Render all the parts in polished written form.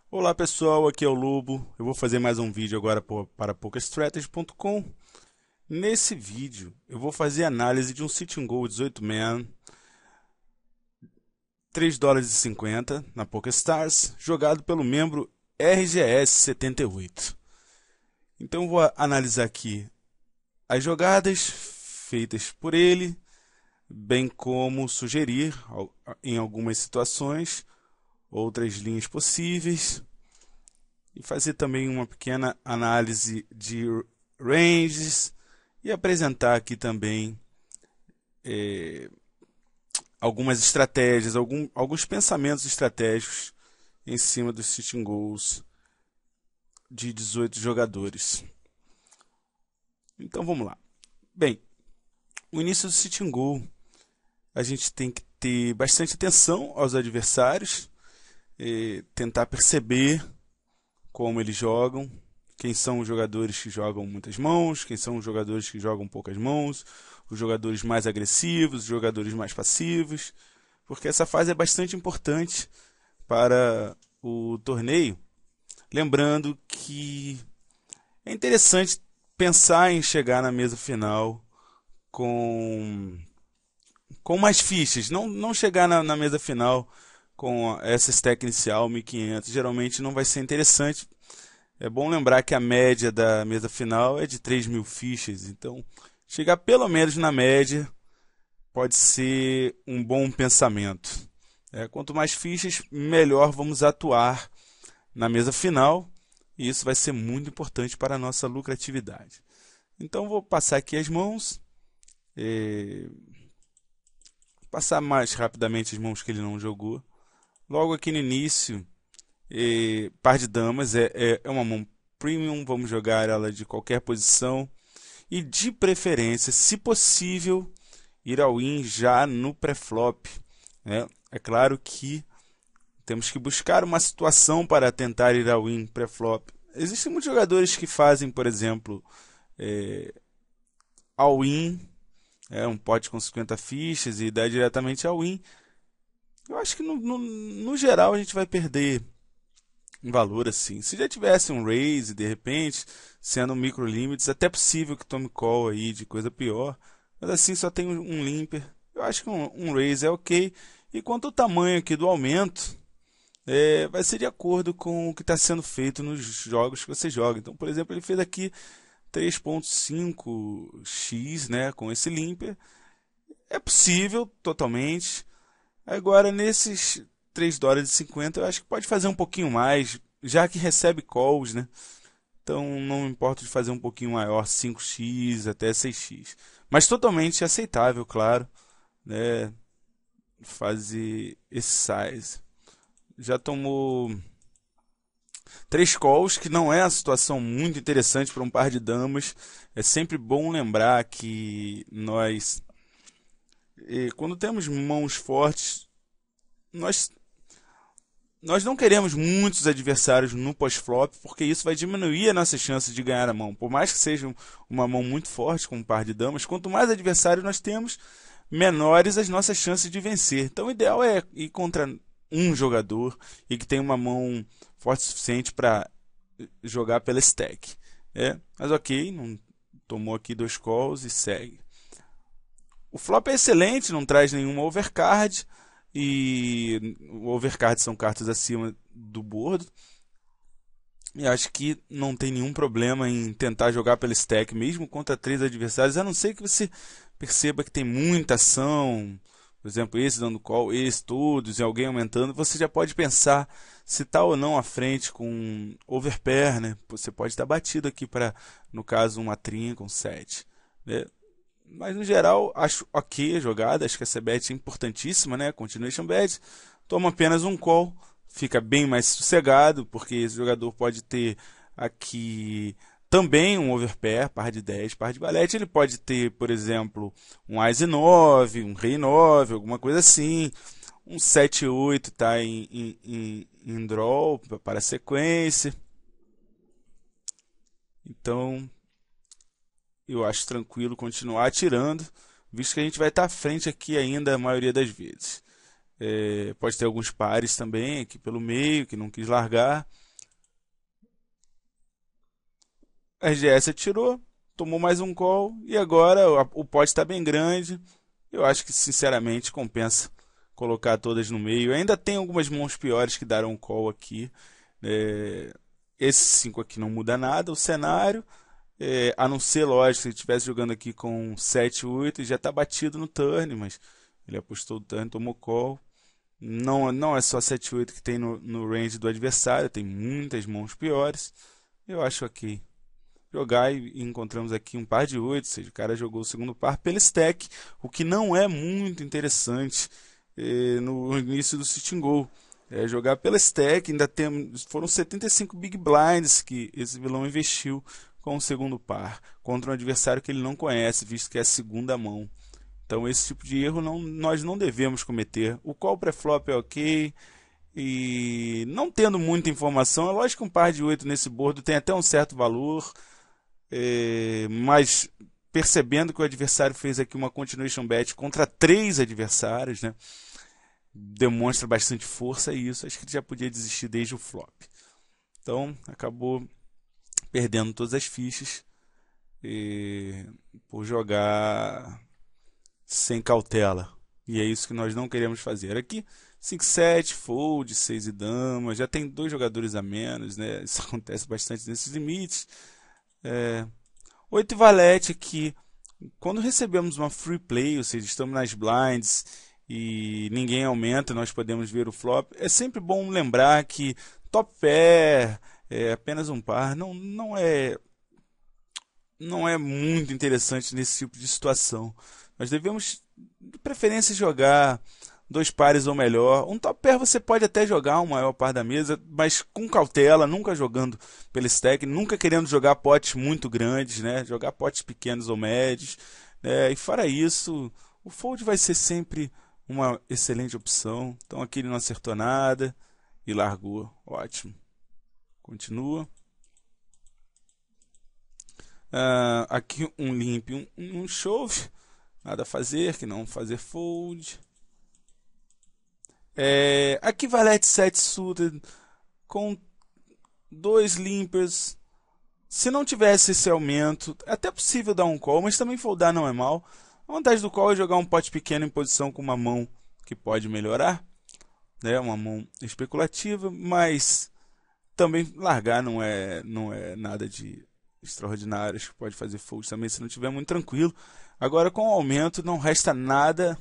Olá pessoal, aqui é o Lobo. Eu vou fazer mais um vídeo agora para PokerStrategy.com. Nesse vídeo eu vou fazer análise de um Sitting Bull 18 man, $3,50 na PokerStars, jogado pelo membro RGS78. Então eu vou analisar aqui as jogadas feitas por ele, bem como sugerir em algumas situações outras linhas possíveis e fazer também uma pequena análise de ranges e apresentar aqui também algumas estratégias, alguns pensamentos estratégicos em cima dos Sitting Bulls de 18 jogadores. Então vamos lá. Bem, o início do Sitting Bull, a gente tem que ter bastante atenção aos adversários, tentar perceber como eles jogam, quem são os jogadores que jogam muitas mãos, quem são os jogadores que jogam poucas mãos, os jogadores mais agressivos, os jogadores mais passivos, porque essa fase é bastante importante para o torneio. Lembrando que é interessante pensar em chegar na mesa final com mais fichas, não chegar na mesa final com essa stack inicial 1500, geralmente não vai ser interessante. É bom lembrar que a média da mesa final é de 3.000 fichas, então chegar pelo menos na média pode ser um bom pensamento. Quanto mais fichas, melhor vamos atuar na mesa final, e isso vai ser muito importante para a nossa lucratividade. Então vou passar aqui as mãos, passar mais rapidamente as mãos que ele não jogou. Logo aqui no início, par de damas é uma mão premium, vamos jogar ela de qualquer posição e de preferência, se possível, ir ao win já no pré-flop. É claro que temos que buscar uma situação para tentar ir ao win pré-flop. Existem muitos jogadores que fazem, por exemplo, all win, um pote com 50 fichas e dá diretamente ao win. Eu acho que no geral a gente vai perder um valor assim. Se já tivesse um raise, de repente, sendo um micro limits, até possível que tome call aí de coisa pior. Mas assim só tem um limper. Eu acho que um raise é ok. E quanto ao tamanho aqui do aumento, vai ser de acordo com o que está sendo feito nos jogos que você joga. Então, por exemplo, ele fez aqui 3.5x, né, com esse limper. É possível totalmente. Agora, nesses $3,50, eu acho que pode fazer um pouquinho mais, já que recebe calls, né? Então, não importa de fazer um pouquinho maior, 5x até 6x. Mas totalmente aceitável, claro, né? Fazer esse size. Já tomou 3 calls, que não é uma situação muito interessante para um par de damas. É sempre bom lembrar que nós... quando temos mãos fortes, nós não queremos muitos adversários no pós-flop, porque isso vai diminuir a nossa chance de ganhar a mão. Por mais que seja uma mão muito forte, como um par de damas, quanto mais adversários nós temos, menores as nossas chances de vencer. Então o ideal é ir contra um jogador e que tem uma mão forte o suficiente para jogar pela stack. Mas ok, não tomou aqui 2 calls e segue. O flop é excelente, não traz nenhuma overcard, e o overcard são cartas acima do bordo. E acho que não tem nenhum problema em tentar jogar pela stack, mesmo contra 3 adversários, a não ser que você perceba que tem muita ação, por exemplo, esse dando call, esse todos, e alguém aumentando, você já pode pensar se está ou não à frente com overpair, né? Você pode estar batido aqui para, no caso, uma trinca, um 7, né? Mas no geral, acho ok a jogada, acho que essa bet é importantíssima, né? Continuation bet, toma apenas um call, fica bem mais sossegado, porque esse jogador pode ter aqui também um overpair, par de 10, par de valete. Ele pode ter, por exemplo, um Ás 9, um Rei 9, alguma coisa assim. Um 7-8 está em draw para a sequência. Então, eu acho tranquilo continuar atirando, visto que a gente vai estar à frente aqui ainda a maioria das vezes. Pode ter alguns pares também aqui pelo meio, que não quis largar. A RGS atirou, tomou mais um call, e agora o pote está bem grande. Eu acho que, sinceramente, compensa colocar todas no meio. Ainda tem algumas mãos piores que darão call aqui. Esse 5 aqui não muda nada, o cenário. A não ser, lógico, se ele estivesse jogando aqui com 7, 8, já está batido no turn, mas ele apostou o turn, tomou call. Não é só 7, 8 que tem no range do adversário, tem muitas mãos piores. Eu acho ok jogar, e encontramos aqui um par de 8, ou seja, o cara jogou o segundo par pelo stack, o que não é muito interessante no início do sit and go. Jogar pela stack, foram 75 big blinds que esse vilão investiu com o segundo par, contra um adversário que ele não conhece, visto que é a segunda mão. Então esse tipo de erro nós não devemos cometer. O call pré-flop é ok, e não tendo muita informação, é lógico que um par de 8 nesse board tem até um certo valor, mas percebendo que o adversário fez aqui uma continuation bet contra 3 adversários, né, demonstra bastante força, e isso acho que ele já podia desistir desde o flop. Então acabou perdendo todas as fichas por jogar sem cautela, e é isso que nós não queremos fazer. Aqui 5-7, fold, 6 e dama, já tem 2 jogadores a menos, né? Isso acontece bastante nesses limites. 8 e valete aqui, quando recebemos uma free play, ou seja, estamos nas blinds e ninguém aumenta, nós podemos ver o flop. É sempre bom lembrar que top pair é apenas um par, não é muito interessante nesse tipo de situação. Nós devemos, de preferência, jogar 2 pares ou melhor. Um top pair você pode até jogar um maior par da mesa, mas com cautela, nunca jogando pelo stack, nunca querendo jogar potes muito grandes, né? Jogar potes pequenos ou médios. E fora isso, o fold vai ser sempre uma excelente opção. Então aqui ele não acertou nada e largou. Ótimo. Continua. Aqui um limp, um shove. Nada a fazer, que não fazer fold. Aqui valete 7 suited com 2 limpers. Se não tivesse esse aumento, é até possível dar um call, mas também foldar não é mal. A vantagem do call é jogar um pote pequeno em posição com uma mão que pode melhorar, né? Uma mão especulativa, mas também largar não é nada de extraordinário. Acho que pode fazer fold também se não estiver muito tranquilo. Agora, com o aumento, não resta nada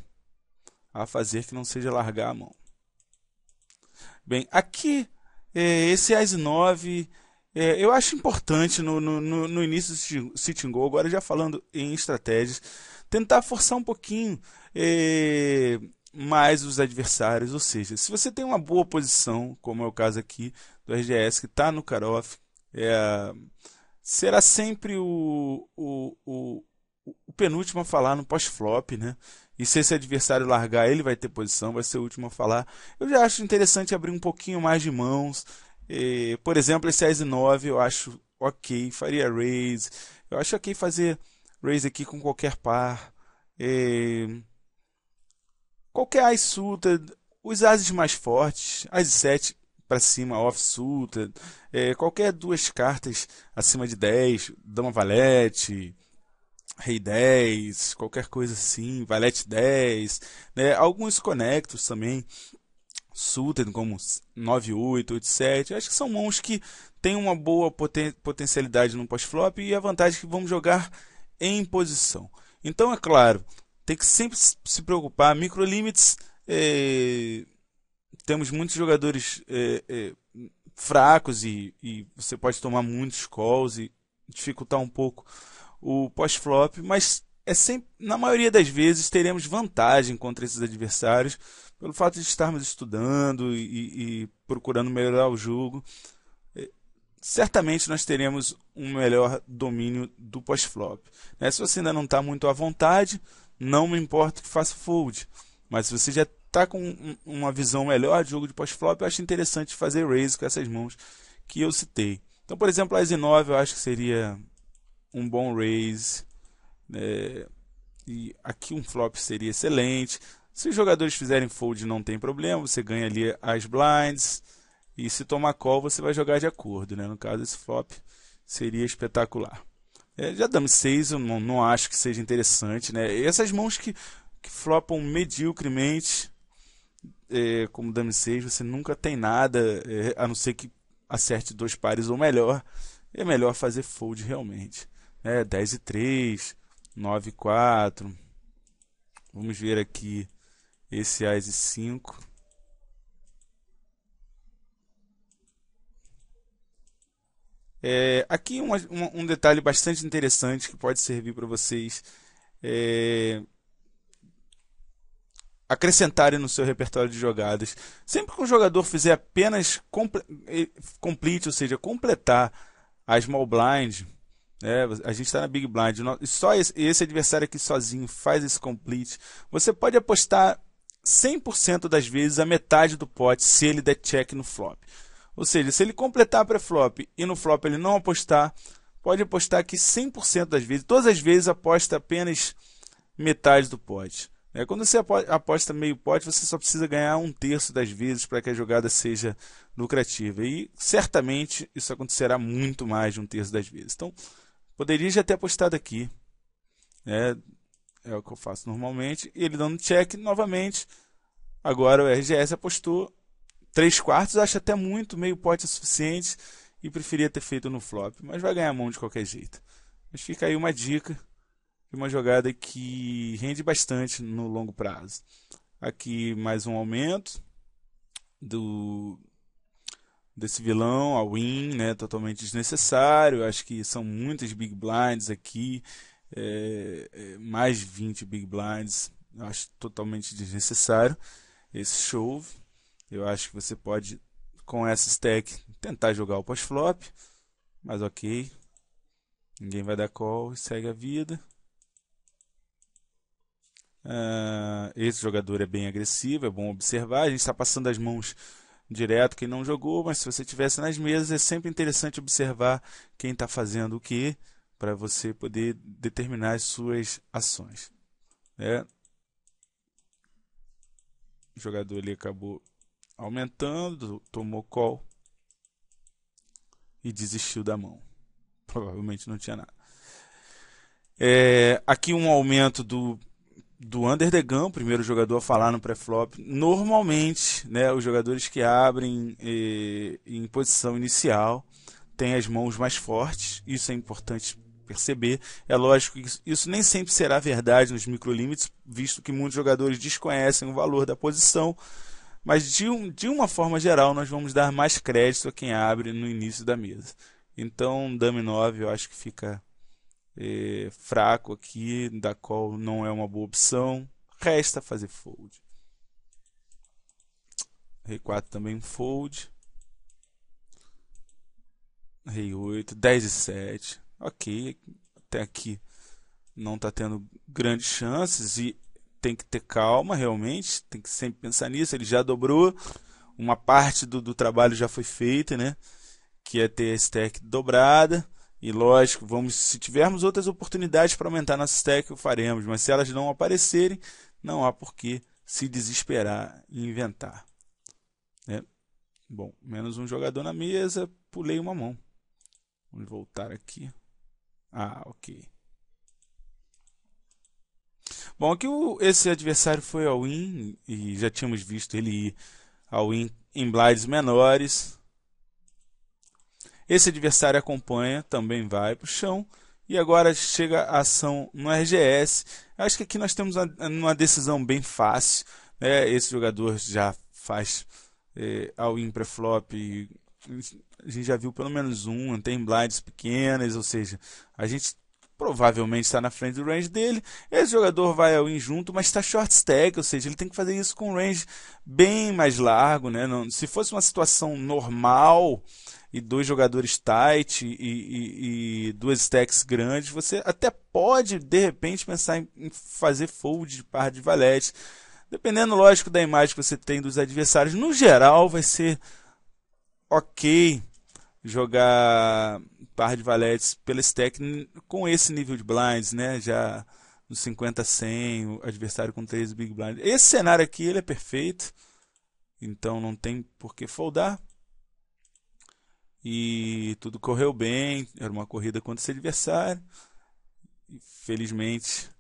a fazer que não seja largar a mão. Bem, aqui, esse As 9, eu acho importante no início do sit and go, agora já falando em estratégias, tentar forçar um pouquinho mais os adversários. Ou seja, se você tem uma boa posição, como é o caso aqui do RGS, que está no cutoff, será sempre o penúltimo a falar no pós-flop, né? E se esse adversário largar, ele vai ter posição, vai ser o último a falar. Eu já acho interessante abrir um pouquinho mais de mãos. Por exemplo, esse As 9 eu acho ok, faria raise. Eu acho ok fazer raise aqui com qualquer par. Qualquer As suited, os Ases mais fortes, As 7 para cima, off suited, qualquer 2 cartas acima de 10, dama valete, rei 10, qualquer coisa assim, valete 10, né? Alguns conectos também, suited como 9, 8, 8, 7, acho que são mãos que têm uma boa potencialidade no pós-flop, e a vantagem é que vamos jogar em posição. Então, é claro, tem que sempre se preocupar, microlimites, temos muitos jogadores fracos e você pode tomar muitos calls e dificultar um pouco o pós-flop, mas na maioria das vezes teremos vantagem contra esses adversários pelo fato de estarmos estudando e procurando melhorar o jogo. Certamente nós teremos um melhor domínio do pós-flop, né? Se você ainda não está muito à vontade, não me importa que faça fold, mas se você já está com uma visão melhor de jogo de pós-flop, eu acho interessante fazer raise com essas mãos que eu citei. Então, por exemplo, As 9 eu acho que seria um bom raise. E aqui um flop seria excelente. Se os jogadores fizerem fold não tem problema, você ganha ali as blinds. E se tomar call você vai jogar de acordo, né? No caso esse flop seria espetacular. Já dame 6 eu não acho que seja interessante, né? E essas mãos que flopam mediocremente, como dame 6, você nunca tem nada, a não ser que acerte 2 pares ou melhor. É melhor fazer fold realmente. 10 e 3, 9 e 4. Vamos ver aqui esse As e 5. Aqui um detalhe bastante interessante que pode servir para vocês acrescentarem no seu repertório de jogadas. Sempre que um jogador fizer apenas complete, ou seja, completar a small blind, a gente está na big blind, só esse adversário aqui sozinho faz esse complete, você pode apostar 100% das vezes a metade do pote se ele der check no flop. Ou seja, se ele completar pré-flop e no flop ele não apostar, pode apostar que 100% das vezes, todas as vezes aposta apenas metade do pote. Quando você aposta meio pote, você só precisa ganhar 1/3 das vezes para que a jogada seja lucrativa. E certamente isso acontecerá muito mais de 1/3 das vezes. Então, poderia já ter apostado aqui. É o que eu faço normalmente. E ele dando check novamente. Agora o RGS apostou 3/4, acho até muito, meio pote é suficiente. E preferia ter feito no flop. Mas vai ganhar mão de qualquer jeito. Mas fica aí uma dica. Uma jogada que rende bastante no longo prazo. Aqui mais um aumento desse vilão, a win, totalmente desnecessário. Acho que são muitas big blinds aqui, mais de 20 big blinds. Eu acho totalmente desnecessário esse shove. Eu acho que você pode, com essa stack, tentar jogar o pós-flop, mas ok. Ninguém vai dar call e segue a vida. Esse jogador é bem agressivo, é bom observar. A gente está passando as mãos direto quem não jogou, mas se você estivesse nas mesas é sempre interessante observar quem está fazendo o que, para você poder determinar as suas ações. O jogador ali acabou aumentando, tomou call e desistiu da mão. Provavelmente não tinha nada. Aqui um aumento do under the gun, primeiro jogador a falar no pré-flop. Normalmente, os jogadores que abrem em posição inicial têm as mãos mais fortes. Isso é importante perceber. É lógico que isso nem sempre será verdade nos microlímites, visto que muitos jogadores desconhecem o valor da posição. Mas de uma forma geral, nós vamos dar mais crédito a quem abre no início da mesa. Então, dame 9 eu acho que fica fraco aqui, da call não é uma boa opção, resta fazer fold. Rei 4 também fold. Rei 8, 10 e 7, ok, até aqui não está tendo grandes chances e tem que ter calma realmente, tem que sempre pensar nisso. Ele já dobrou, uma parte do trabalho já foi feita, que é ter a stack dobrada. E lógico, se tivermos outras oportunidades para aumentar nossa stack, o faremos. Mas se elas não aparecerem, não há por que se desesperar e inventar. Bom, menos um jogador na mesa, pulei uma mão. Vamos voltar aqui. Ok. Bom, aqui esse adversário foi all-in e já tínhamos visto ele ir all-in em blinds menores. Esse adversário acompanha, também vai para o chão. E agora chega a ação no RGS. Acho que aqui nós temos uma decisão bem fácil. Esse jogador já faz all-in pré-flop. A gente já viu pelo menos tem blinds pequenas. Ou seja, a gente provavelmente está na frente do range dele. Esse jogador vai all-in junto, mas está short stack. Ou seja, ele tem que fazer isso com um range bem mais largo. Se fosse uma situação normal e 2 jogadores tight e 2 stacks grandes, você até pode de repente pensar em fazer fold de par de valete, dependendo lógico da imagem que você tem dos adversários. No geral vai ser ok jogar par de valetes pela stack com esse nível de blinds, né? Já no 50-100, o adversário com 13 big blinds. Esse cenário aqui ele é perfeito, então não tem por que foldar. E tudo correu bem, era uma corrida contra esse adversário. E, felizmente,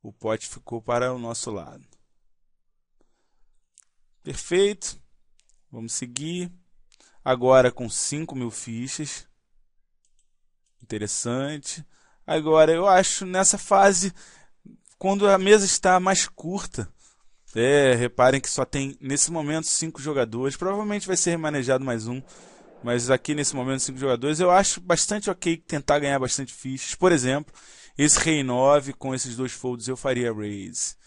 o pote ficou para o nosso lado. Perfeito. Vamos seguir. Agora com 5.000 fichas. Interessante. Agora, eu acho nessa fase, quando a mesa está mais curta, reparem que só tem, nesse momento, 5 jogadores. Provavelmente vai ser remanejado mais um. Mas aqui nesse momento, 5 jogadores, eu acho bastante ok tentar ganhar bastante fichas. Por exemplo, esse rei 9 com esses 2 folds eu faria raise.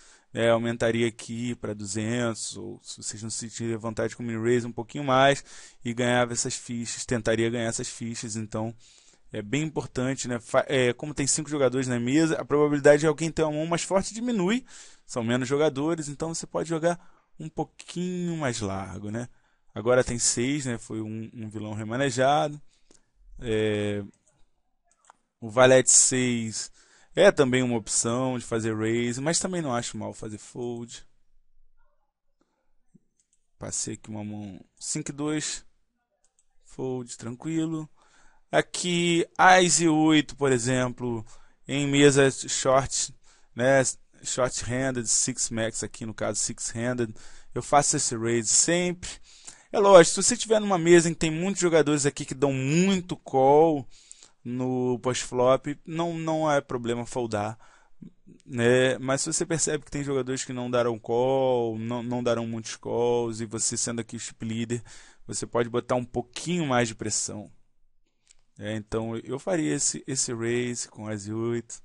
Aumentaria aqui para 200, ou se vocês não se sentirem à vontade com mini raise um pouquinho mais, e ganhava essas fichas, tentaria ganhar essas fichas. Então é bem importante, né? Como tem 5 jogadores na mesa, a probabilidade de alguém ter uma mão mais forte diminui, são menos jogadores, então você pode jogar um pouquinho mais largo, né? Agora tem 6, né? Foi um vilão remanejado. O valete 6 é também uma opção de fazer raise, mas também não acho mal fazer fold. Passei aqui uma mão 5-2, fold, tranquilo. Aqui, As e 8, por exemplo, em mesa short, né? Short-handed, 6-max aqui, no caso 6-handed, eu faço esse raise sempre. É lógico, se você estiver numa mesa em que tem muitos jogadores aqui que dão muito call no post-flop, não é problema foldar, né? Mas se você percebe que tem jogadores que não darão call, não darão muitos calls, e você sendo aqui o chip leader, você pode botar um pouquinho mais de pressão. Então eu faria esse raise com As 8.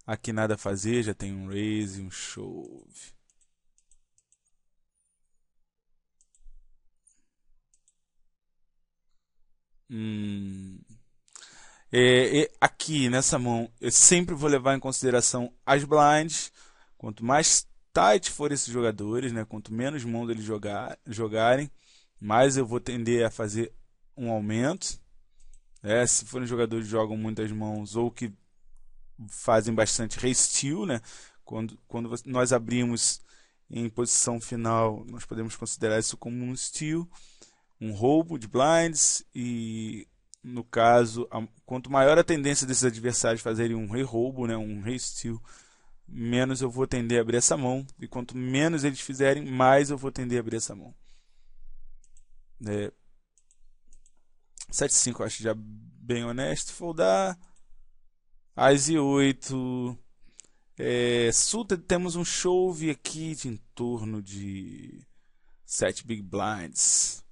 Aqui nada a fazer, já tem um raise, um shove. Aqui nessa mão eu sempre vou levar em consideração as blinds. Quanto mais tight for esses jogadores, né, quanto menos mãos eles jogarem, mais eu vou tender a fazer um aumento. Se forem jogadores que jogam muitas mãos ou que fazem bastante re-steal, né, quando nós abrimos em posição final, nós podemos considerar isso como um steal, um roubo de blinds. E no caso, quanto maior a tendência desses adversários fazerem um re-roubo, né, um re-steal, menos eu vou tender a abrir essa mão, e quanto menos eles fizerem, mais eu vou tender a abrir essa mão. 7-5 eu acho já bem honesto. Foldar. As e 8. Suited, temos um shove aqui em torno de 7 big blinds.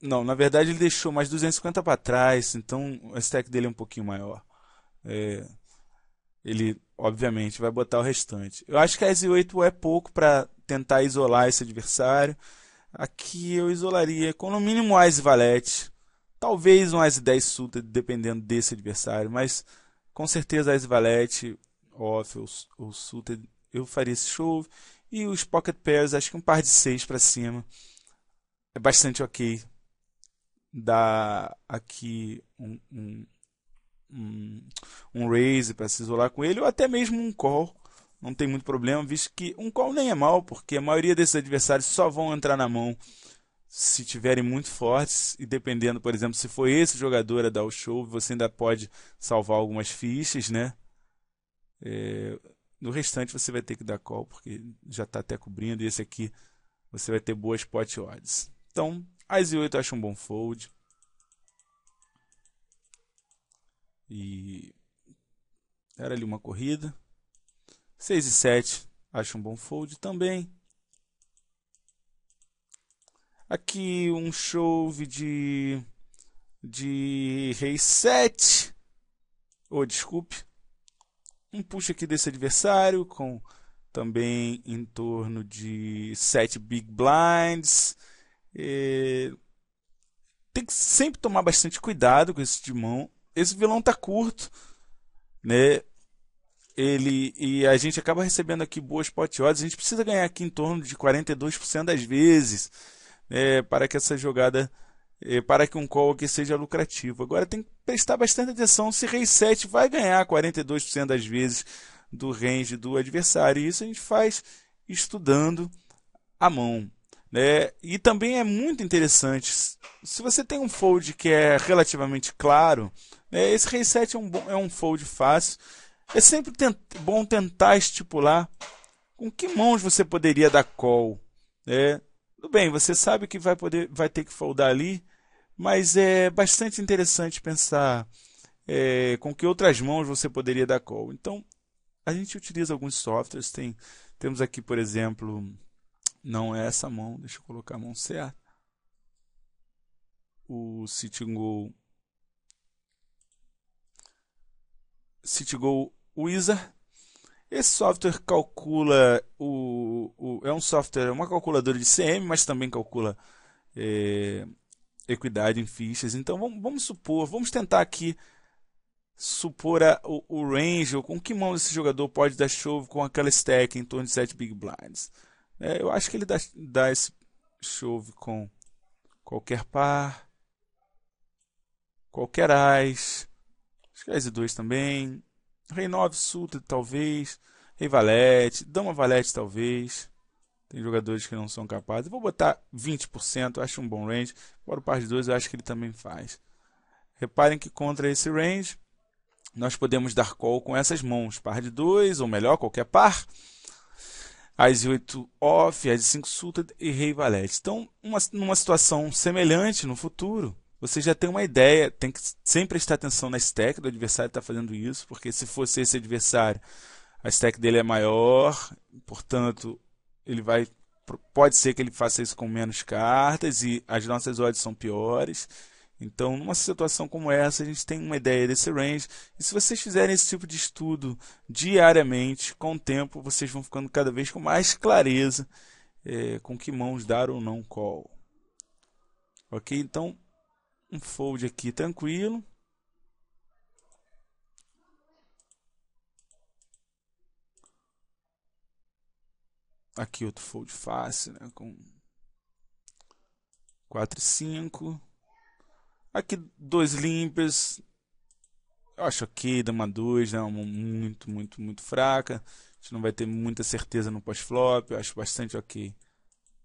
Não, na verdade ele deixou mais 250 para trás, então o stack dele é um pouquinho maior. Ele, obviamente, vai botar o restante. Eu acho que a As e 8 é pouco para tentar isolar esse adversário. Aqui eu isolaria com no mínimo As e valete. Talvez um As e 10 suited, dependendo desse adversário, mas com certeza As e valete, off ou suited, eu faria esse shove. E os pocket pairs, acho que um par de 6 para cima é bastante ok. Dá aqui um raise para se isolar com ele, ou até mesmo um call. Não tem muito problema, visto que um call nem é mal, porque a maioria desses adversários só vão entrar na mão se tiverem muito fortes, e dependendo, por exemplo, se for esse jogador a dar o show, você ainda pode salvar algumas fichas, né? No restante você vai ter que dar call, porque já está até cobrindo, e esse aqui você vai ter boas pot odds. Então, As e 8 eu acho um bom fold. E era ali uma corrida. 6 e 7 acho um bom fold também. Aqui um shove de rei 7. Desculpe. Um push aqui desse adversário com também em torno de 7 big blinds. Tem que sempre tomar bastante cuidado com esse de mão. Esse vilão tá curto, né? E a gente acaba recebendo aqui boas pot odds. A gente precisa ganhar aqui em torno de 42% das vezes, para que essa jogada para que um call aqui seja lucrativo. Agora tem que prestar bastante atenção se rei 7 vai ganhar 42% das vezes do range do adversário. E isso a gente faz estudando a mão, né? E também é muito interessante, se você tem um fold que é relativamente claro, né, esse rei 7 é um fold fácil. É sempre bom tentar estipular com que mãos você poderia dar call, né? Tudo bem, você sabe que vai ter que foldar ali, mas é bastante interessante pensar com que outras mãos você poderia dar call. Então, a gente utiliza alguns softwares. Temos aqui, por exemplo, não é essa mão, deixa eu colocar a mão certa. O Citigo Wizard. Esse software calcula é um software, uma calculadora de CM, mas também calcula equidade em fichas. Então vamos tentar aqui supor o range, ou com que mão esse jogador pode dar shove com aquela stack em torno de 7 big blinds. Eu acho que ele dá esse shove com qualquer par, qualquer as, acho que as e 2 também, rei 9 suited talvez, rei valete, dama valete talvez. Tem jogadores que não são capazes. Eu vou botar 20%, acho um bom range. Agora o par de 2 eu acho que ele também faz. Reparem que contra esse range nós podemos dar call com essas mãos, par de 2, ou melhor, qualquer par, as de 8 off, as de 5 suited e rei valete. Então, numa situação semelhante no futuro, você já tem uma ideia, tem que sempre prestar atenção na stack do adversário que está fazendo isso, porque se fosse esse adversário, a stack dele é maior, portanto, pode ser que ele faça isso com menos cartas e as nossas odds são piores. Então, numa situação como essa, a gente tem uma ideia desse range. E se vocês fizerem esse tipo de estudo diariamente, com o tempo, vocês vão ficando cada vez com mais clareza com que mãos dar ou não call. Ok? Então, um fold aqui tranquilo. Aqui outro fold fácil, né? Com 4 e 5. Aqui 2 limpas. Eu acho ok, dama 2, né? Uma muito, muito, muito fraca. A gente não vai ter muita certeza no pós-flop. Eu acho bastante ok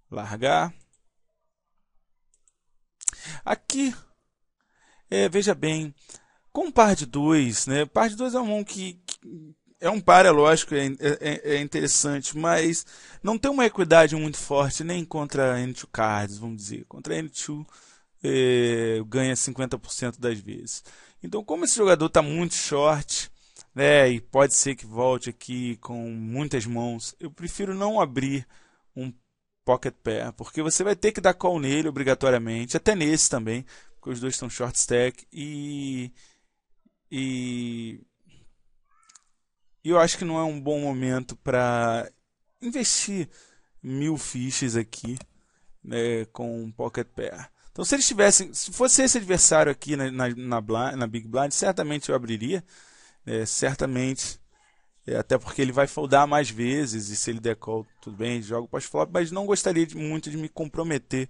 largar. Aqui, veja bem, com par de 2, né? Par de 2 é uma mão que é um par, é lógico, é interessante, mas não tem uma equidade muito forte nem contra N2 cards, vamos dizer. Contra N2 ganha 50% das vezes. Então, como esse jogador está muito short, né, e pode ser que volte aqui com muitas mãos, eu prefiro não abrir um pocket pair, porque você vai ter que dar call nele obrigatoriamente, até nesse também, porque os dois estão short stack e eu acho que não é um bom momento para investir 1000 fichas aqui, né, com um pocket pair. Então, se fosse esse adversário aqui na Big Blind, certamente eu abriria, certamente, até porque ele vai foldar mais vezes, e se ele der call, tudo bem, jogo pós-flop, mas não gostaria muito de me comprometer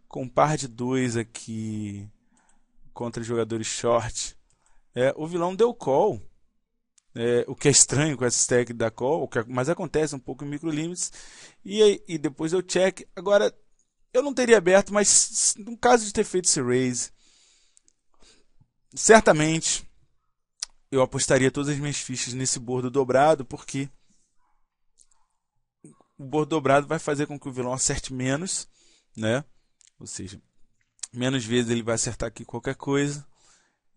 com um par de 2 aqui contra jogadores short. O vilão deu call, o que é estranho com essa stack da call, mas acontece um pouco em microlimites, e depois eu check. Agora, eu não teria aberto, mas no caso de ter feito esse raise, certamente eu apostaria todas as minhas fichas nesse bordo dobrado, porque o bordo dobrado vai fazer com que o vilão acerte menos, né? Ou seja, menos vezes ele vai acertar aqui qualquer coisa,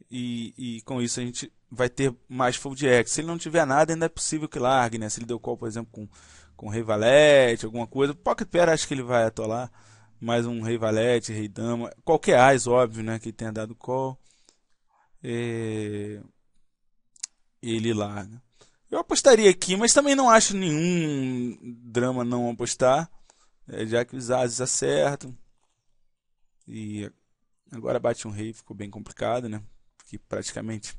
e com isso a gente vai ter mais fold X. Se ele não tiver nada, ainda é possível que largue, né? Se ele deu call, por exemplo, com rei valete, alguma coisa, pocket pair acho que ele vai atolar, mais um rei valete, rei dama, qualquer as, óbvio, né, que tenha dado call, ele larga. Eu apostaria aqui, mas também não acho nenhum drama não apostar, já que os ases acertam. E agora bate um rei, ficou bem complicado, né? Porque praticamente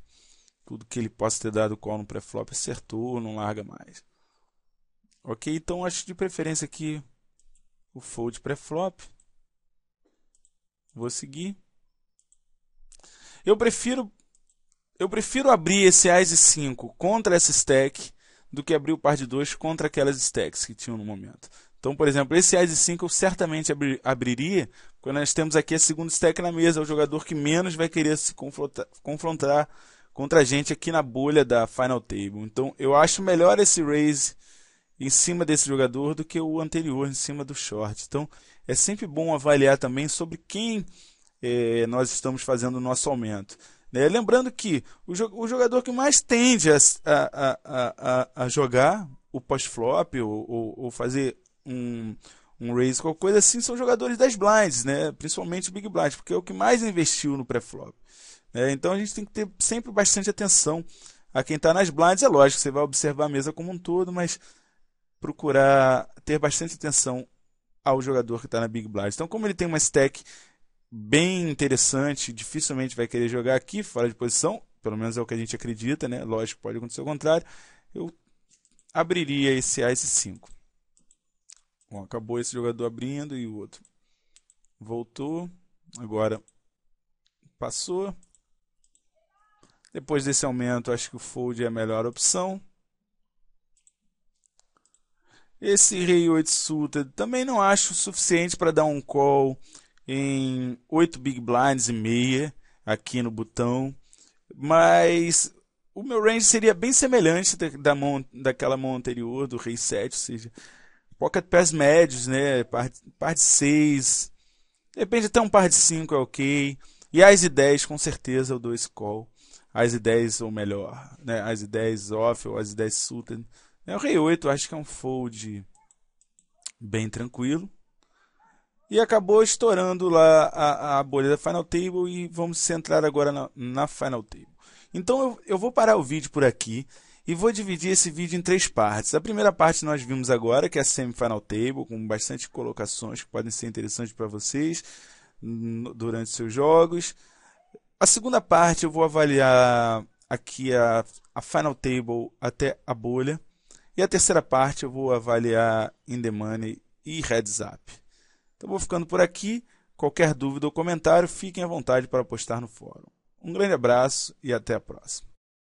tudo que ele possa ter dado call no pré-flop acertou, não larga mais. Ok, então acho de preferência aqui o fold pré-flop. Vou seguir. Eu prefiro abrir esse Ice 5 contra essa stack do que abrir o par de 2 contra aquelas stacks que tinham no momento. Então, por exemplo, esse Ice 5 eu certamente abriria quando nós temos aqui a segunda stack na mesa, é o jogador que menos vai querer se confrontar contra a gente aqui na bolha da Final Table. Então, eu acho melhor esse raise em cima desse jogador do que o anterior em cima do short. Então, é sempre bom avaliar também sobre quem nós estamos fazendo o nosso aumento. Lembrando que o jogador que mais tende a jogar o post-flop ou fazer um raise, qualquer coisa assim, são jogadores das blinds, né? Principalmente o Big Blind, porque é o que mais investiu no pré-flop. Então a gente tem que ter sempre bastante atenção a quem está nas blinds. É lógico, você vai observar a mesa como um todo, mas procurar ter bastante atenção ao jogador que está na Big Blind. Então, como ele tem uma stack bem interessante, dificilmente vai querer jogar aqui fora de posição, pelo menos é o que a gente acredita, né? Lógico, pode acontecer o contrário. Eu abriria esse Ice 5. Bom, acabou esse jogador abrindo e o outro voltou. Agora passou. Depois desse aumento, acho que o fold é a melhor opção. Esse rei 8 suited também não acho suficiente para dar um call em 8 big blinds e meia aqui no botão, mas o meu range seria bem semelhante daquela mão anterior, do rei 7, ou seja, pocket pairs médios, né? Par de 6, de repente até um par de 5 é ok, e As e 10 com certeza eu dou esse call, As e 10 ou melhor, né? As e 10 off ou As e 10 suited. O rei 8 acho que é um fold bem tranquilo. E acabou estourando lá a bolha da Final Table e vamos centrar agora na Final Table. Então eu vou parar o vídeo por aqui e vou dividir esse vídeo em 3 partes. A primeira parte nós vimos agora, que é a Semi-Final Table, com bastante colocações que podem ser interessantes para vocês durante seus jogos. A segunda parte eu vou avaliar aqui a Final Table até a bolha. E a terceira parte eu vou avaliar In The Money e Heads Up. Então vou ficando por aqui. Qualquer dúvida ou comentário, fiquem à vontade para postar no fórum. Um grande abraço e até a próxima.